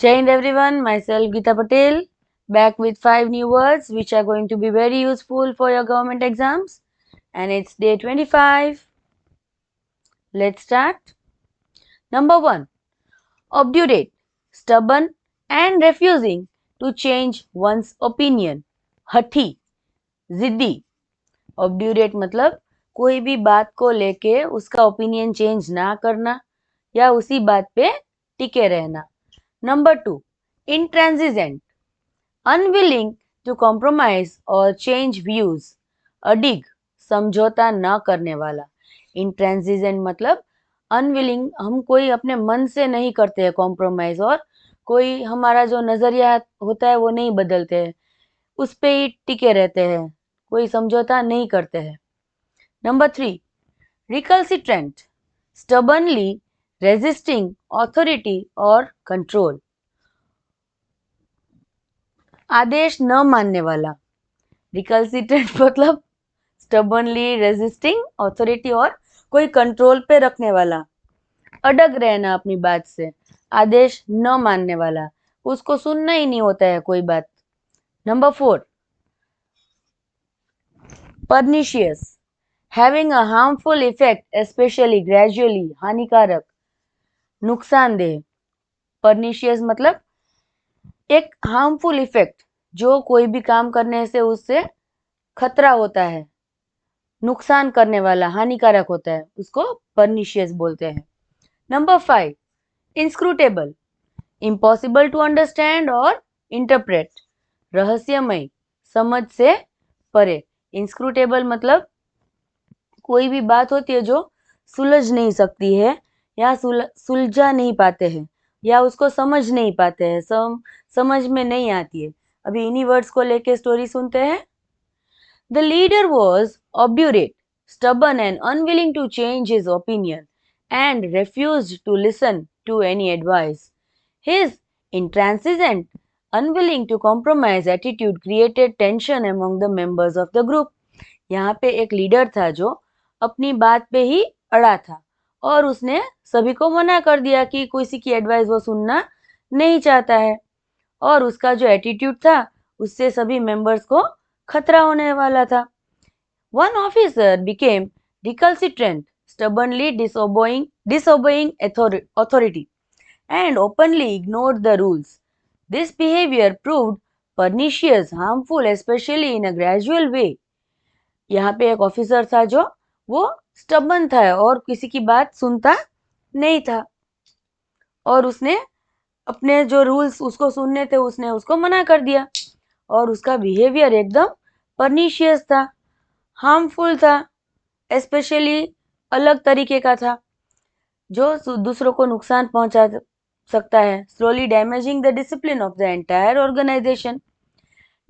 Jai Hind everyone, myself Geeta Patel, back with 5 new words which are going to be very useful for your government exams. And it's day 25. Let's start. Number 1. Obdurate, stubborn and refusing to change one's opinion. हठी, जिद्दी. Obdurate मतलब कोई भी बात को लेके उसका opinion change ना करना या उसी बात पे टिके रहना. Number 2. Intransigent, unwilling to compromise or change views. अडिग, समझौता न करने वाला. इंट्रांसिजेंट मतलब अनविलिंग, हम कोई अपने मन से नहीं करते हैं कॉम्प्रोमाइज और कोई हमारा जो नजरिया होता है वो नहीं बदलते हैं, उस पे ही टिके रहते हैं, कोई समझौता नहीं करते हैं. नंबर 3. रिकल्सिट्रेंट, स्टबर्नली रेजिस्टिंग ऑथोरिटी और कंट्रोल. आदेश न मानने वाला. रिकल्सिट्रेंट मतलब स्टबर्नली रेजिस्टिंग ऑथोरिटी और कोई कंट्रोल पे रखने वाला, अडग रहना अपनी बात से. आदेश न मानने वाला, उसको सुनना ही नहीं होता है कोई बात. Number 4. Pernicious, having a harmful effect specially gradually, हानिकारक, नुकसानदेह. पर्निशियस मतलब एक हार्मफुल इफेक्ट, जो कोई भी काम करने से उससे खतरा होता है, नुकसान करने वाला, हानिकारक होता है, उसको पर्निशियस बोलते हैं. Number 5. Inscrutable, impossible to understand और इंटरप्रेट, रहस्यमय, समझ से परे. इंस्क्रूटेबल मतलब कोई भी बात होती है जो सुलझ नहीं सकती है या सुलझा नहीं पाते हैं या उसको समझ नहीं पाते हैं, समझ में नहीं आती है. अभी इन्हीं वर्ड्स को लेके स्टोरी सुनते हैं. The leader was obdurate, stubborn and unwilling to change his opinion and refused to listen to any advice. His intransigent, unwilling to compromise attitude created tension among the members of the group. यहाँ पे एक leader था जो अपनी बात पे ही अड़ा था और उसने सभी को मना कर दिया कि किसी की एडवाइस वो सुनना नहीं चाहता है, और उसका जो एटीट्यूड था उससे सभी मेंबर्स को खतरा होने वाला था. One officer became recalcitrant, stubbornly disobeying authority and openly ignored the rules. This behavior proved pernicious, harmful, especially in a gradual way. यहाँ पे एक ऑफिसर था जो वो स्टबन था और किसी की बात सुनता नहीं था, और उसने अपने जो रूल्स उसको सुनने थे उसने उसको मना कर दिया, और उसका बिहेवियर एकदम पर्निशियस था, हार्मफुल था, स्पेशली अलग तरीके का था, जो दूसरों को नुकसान पहुंचा सकता है, slowly damaging the discipline of the entire organisation.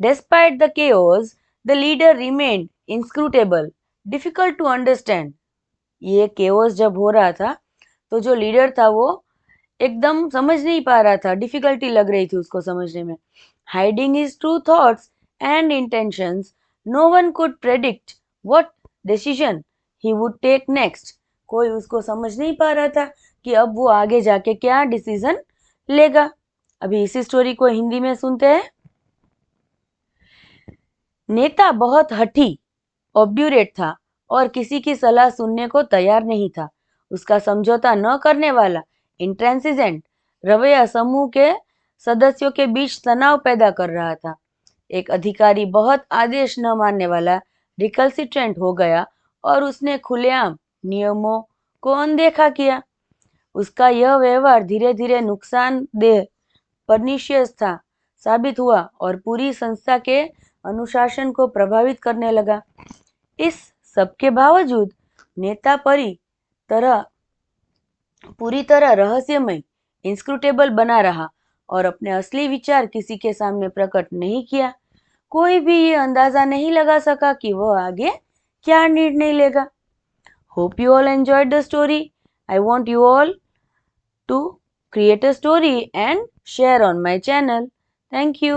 Despite the chaos, the leader remained inscrutable, difficult to understand. ये chaos जब हो रहा था तो जो लीडर था वो एकदम समझ नहीं पा रहा था, डिफिकल्टी लग रही थी उसको समझने में. Hiding his true thoughts and intentions, no one could predict what decision he would take next. कोई उसको समझ नहीं पा रहा था कि अब वो आगे जाके क्या डिसीजन लेगा. अभी इसी स्टोरी को हिंदी में सुनते हैं. नेता बहुत हठी, ऑब्ड्यूरेट था और किसी की सलाह सुनने को तैयार नहीं था. उसका समझौता न करने वाला इंट्रांसिजेंट रवैया समूह के सदस्यों के बीच तनाव पैदा कर रहा था. एक अधिकारी बहुत आदेश न मानने वाला रिकल्सिट्रेंट हो गया और उसने खुलेआम नियमों को अनदेखा किया. उसका यह व्यवहार धीरे धीरे नुकसानदेह, पर्निशियस था, साबित हुआ और पूरी संस्था के अनुशासन को प्रभावित करने लगा. इस सब के बावजूद नेता पूरी तरह रहस्यमय, इंस्क्रूटेबल बना रहा और अपने असली विचार किसी के सामने प्रकट नहीं किया. कोई भी ये अंदाजा नहीं लगा सका कि वह आगे क्या निर्णय लेगा. Hope you all enjoyed the story. I want you all to create a story and share on my channel. Thank you.